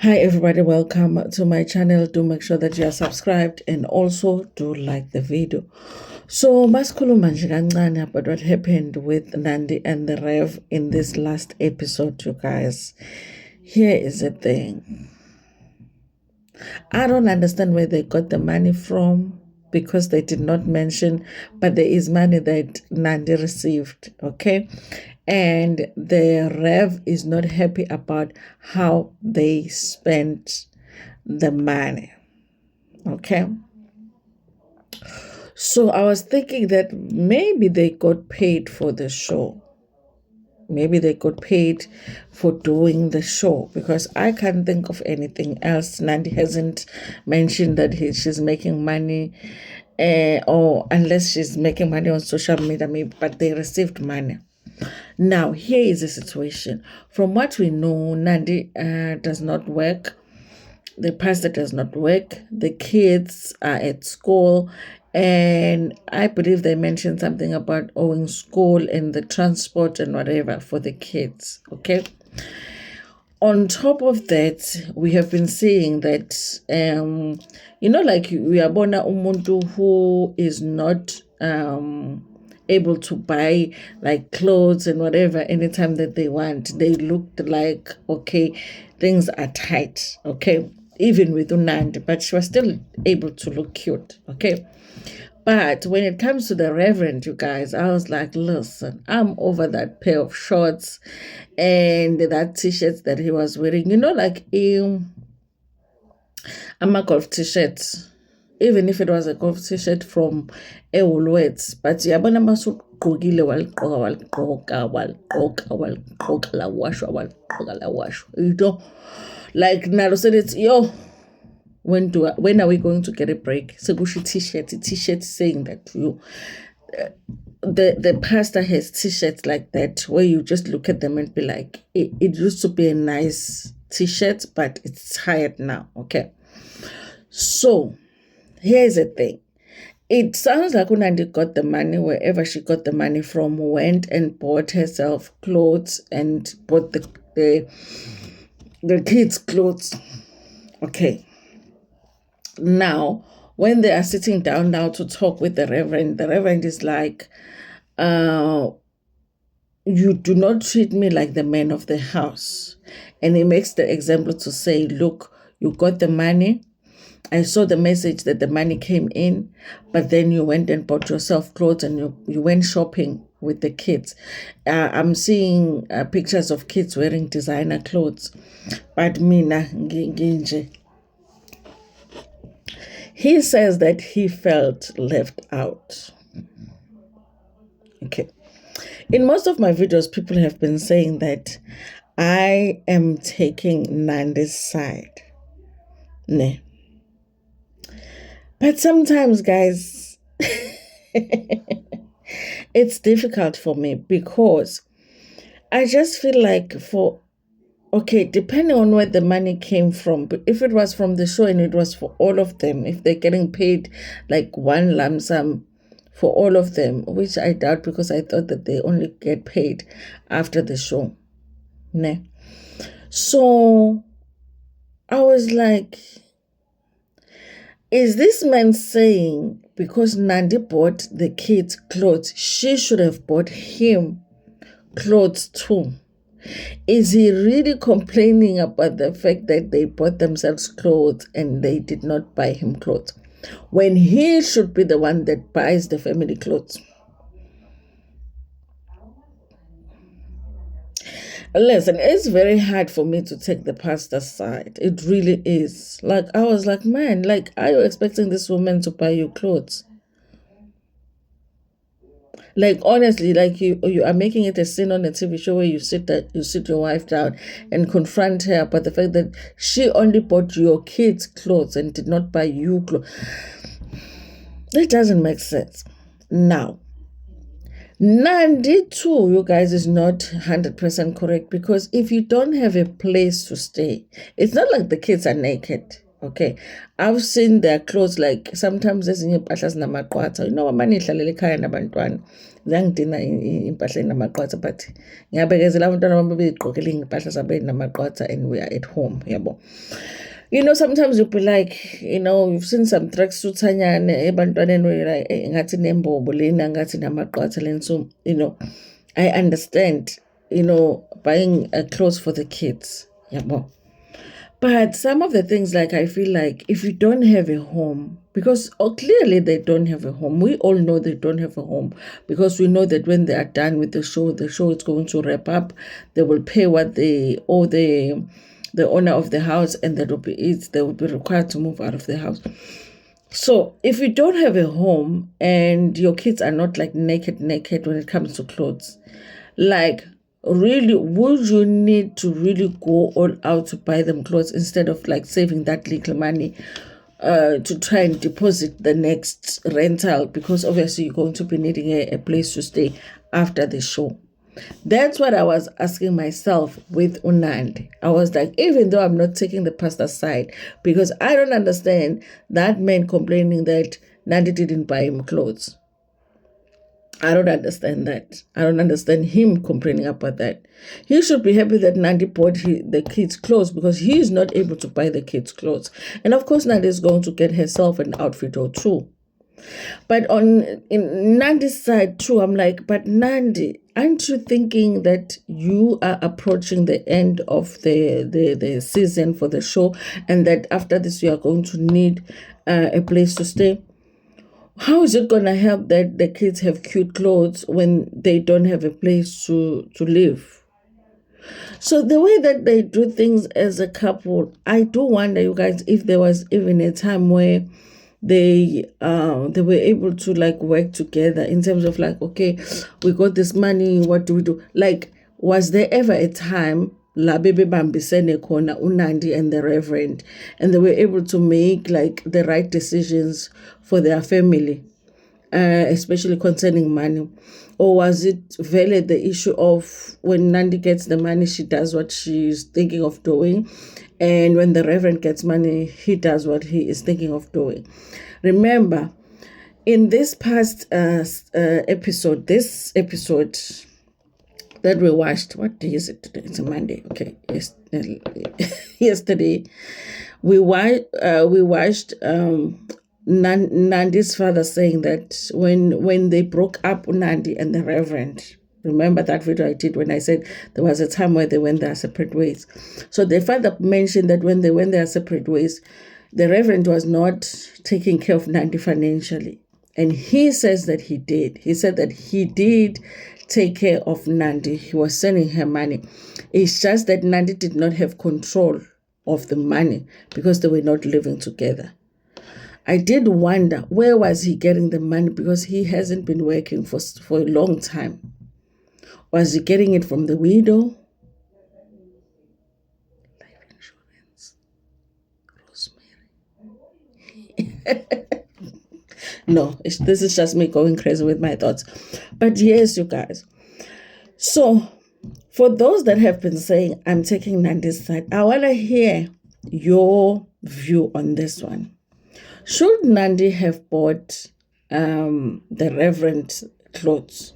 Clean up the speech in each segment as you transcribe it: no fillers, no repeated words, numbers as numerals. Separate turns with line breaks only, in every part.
Hi everybody, welcome to my channel. Do make sure that you are subscribed and also do like the video. So masikhuluma nje kancane about what happened with Nandi and the Rev in this last episode, you guys. Here is the thing. I don't understand where they got the money from because they did not mention, but there is money that Nandi received, okay? And the Rev is not happy about how they spent the money, okay? So I was thinking that maybe they got paid for the show. Maybe they got paid for doing the show because I can't think of anything else. Nandi hasn't mentioned that she's making money, or unless she's making money on social media, maybe, but they received money. Now, here is the situation. From what we know, Nandi does not work. The pastor does not work. The kids are at school. And I believe they mentioned something about owing school and the transport and whatever for the kids. Okay. On top of that, we have been seeing that, like we are born umuntu who is not able to buy like clothes and whatever anytime that they want. They looked like, okay, things are tight, okay, even with Unandi, but she was still able to look cute, okay. But when it comes to the Reverend, you guys, I was like, listen, I'm over that pair of shorts and that t-shirts that he was wearing. Like I'm a golf t-shirt. Even if it was a golf t-shirt from Woolworths, but yabona masugqokile walgqoka lawashwa. Like now said it's when are we going to get a break? Sebushi t-shirt saying that you the pastor has t-shirts like that where you just look at them and be like, it used to be a nice t-shirt, but it's tired now. Okay. So here's the thing. It sounds like Unandi got the money wherever she got the money from, went and bought herself clothes and bought the kids' clothes. Okay. Now, when they are sitting down now to talk with the Reverend is like, you do not treat me like the man of the house. And he makes the example to say, look, you got the money. I saw the message that the money came in, but then you went and bought yourself clothes and you went shopping with the kids. I'm seeing pictures of kids wearing designer clothes. But mina nginje. He says that he felt left out. Okay. In most of my videos, people have been saying that I am taking Nandi's side. Nah. But sometimes, guys, it's difficult for me because I just feel like depending on where the money came from, but if it was from the show and it was for all of them, if they're getting paid like one lump sum for all of them, which I doubt because I thought that they only get paid after the show. Nah. So I was like, is this man saying because Nandi bought the kids clothes, she should have bought him clothes too? Is he really complaining about the fact that they bought themselves clothes and they did not buy him clothes when he should be the one that buys the family clothes? Listen, it's very hard for me to take the pastor's side. It really is. Like, I was like, man, like, are you expecting this woman to buy you clothes? Like, honestly, like you are making it a scene on a TV show where you sit your wife down and confront her about the fact that she only bought your kids clothes and did not buy you clothes. That doesn't make sense. Now, Nandi too, you guys, is not 100% correct because if you don't have a place to stay, it's not like the kids are naked, Okay, I've seen their clothes, like sometimes ezinye impahla zinamaqwatha. You know, amane ihlalele ekhaya nabantwana ziyangidina impahla enamaqwatha, but ngiyabekezela abantwana bami begqokele impahla zabo enamaqwatha and we are at home, yabo. You know, sometimes you'll be like, you know, you've seen some tracksuits anyane ebantwaneni where like ngathi nembobo lena ngathi namaqwatha lena. So, you know, I understand, you know, buying clothes for the kids, yabo. But some of the things, like, I feel like if you don't have a home, because clearly they don't have a home. We all know they don't have a home because we know that when they are done with the show is going to wrap up. They will pay what they owe the owner of the house, and that will be it. They will be required to move out of the house. So if you don't have a home and your kids are not like naked when it comes to clothes, like, really, would you need to really go all out to buy them clothes instead of like saving that little money to try and deposit the next rental? Because obviously you're going to be needing a place to stay after the show. That's what I was asking myself with Unandi. I was like, even though I'm not taking the pastor's side, because I don't understand that man complaining that Nandi didn't buy him clothes. I don't understand that. I don't understand him complaining about that. He should be happy that Nandi bought the kids' clothes because he is not able to buy the kids' clothes. And of course, Nandi is going to get herself an outfit or two. But in Nandi's side too, I'm like, but Nandi, aren't you thinking that you are approaching the end of the season for the show, and that after this you are going to need a place to stay? How is it going to help that the kids have cute clothes when they don't have a place to live? So the way that they do things as a couple, I do wonder, you guys, if there was even a time where they were able to like work together in terms of like, okay, we got this money, what do we do? Like, was there ever a time la bebe bambisene khona uNandi and the Reverend, and they were able to make like the right decisions for their family, especially concerning money? Or was it really the issue of when Nandi gets the money, she does what she's thinking of doing, and when the Reverend gets money, he does what he is thinking of doing? Remember, in this past episode that we watched, what day is it today? It's a Monday. Okay, yes, yesterday we watched Nandi's father saying that when they broke up, Nandi and the Reverend. Remember that video I did when I said there was a time where they went their separate ways. So the father mentioned that when they went their separate ways, the Reverend was not taking care of Nandi financially. And he says that he did. He said that he did take care of Nandi. He was sending her money. It's just that Nandi did not have control of the money because they were not living together. I did wonder, where was he getting the money? Because he hasn't been working for a long time. Was he getting it from the widow? Life insurance. Rosemary. No, this is just me going crazy with my thoughts. But yes, you guys. So, for those that have been saying, I'm taking Nandi's side, I want to hear your view on this one. Should Nandi have bought the Reverend clothes?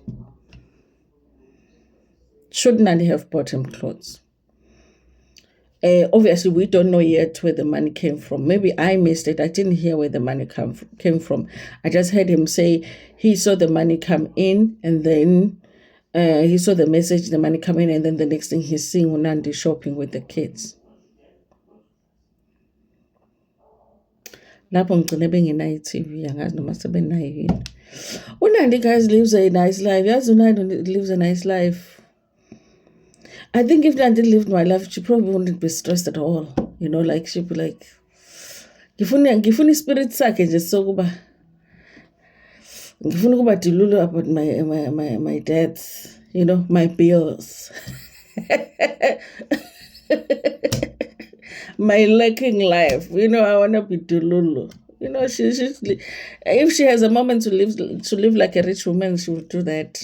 Should Nandi have bought him clothes? Obviously, we don't know yet where the money came from. Maybe I missed it. I didn't hear where the money came from. I just heard him say he saw the money come in, and then he saw the message, the money come in, and then the next thing he's seeing Nandi shopping with the kids. Lapho ngigcine bengenayo i-TV, angazi noma sebenayo yini. uNandi, guys, lives a nice life. Yazi uNandi lives a nice life. I think if Nandi lived my life, she probably wouldn't be stressed at all. You know, like, she'd be like, ngifuna spirit sakhe nje sokuba ngifuna ukuba dilulu about my debts, you know, my bills. My lacking life, you know, I want to be Dululu. You know, if she has a moment to live like a rich woman, she will do that.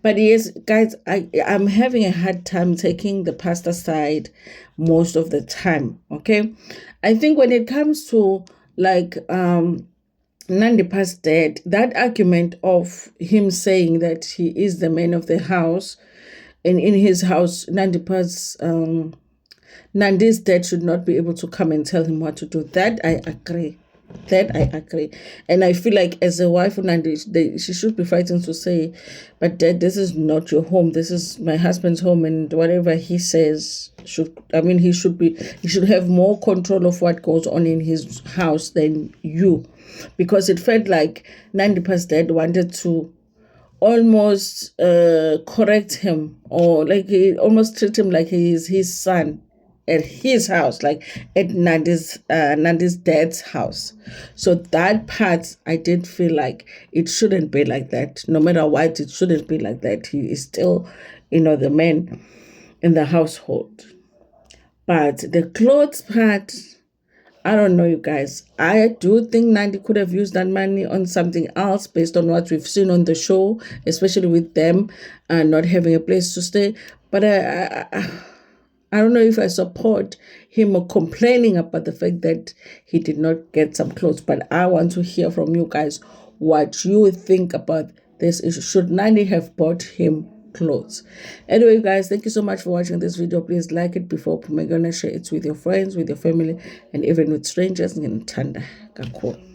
But yes, guys, I'm having a hard time taking the pastor side most of the time. Okay, I think when it comes to like Nandi Pa's dad, that argument of him saying that he is the man of the house, and in his house, Nandi's dad should not be able to come and tell him what to do. That I agree. That I agree. And I feel like as a wife of Nandi, she should be fighting to say, but dad, this is not your home. This is my husband's home, and whatever he says he should have more control of what goes on in his house than you. Because it felt like Nandi Pa's dad wanted to almost correct him, or like he almost treat him like he is his son at his house, like at Nandi's dad's house. So that part, I did feel like it shouldn't be like that. No matter what, it shouldn't be like that. He is still, the man in the household. But the clothes part, I don't know, you guys. I do think Nandi could have used that money on something else based on what we've seen on the show, especially with them not having a place to stay. But I don't know if I support him complaining about the fact that he did not get some clothes. But I want to hear from you guys what you think about this issue. Should Nandi have bought him clothes? Anyway, guys, thank you so much for watching this video. Please like it before Pumegana, share it with your friends, with your family, and even with strangers. Ngintanda kakhulu.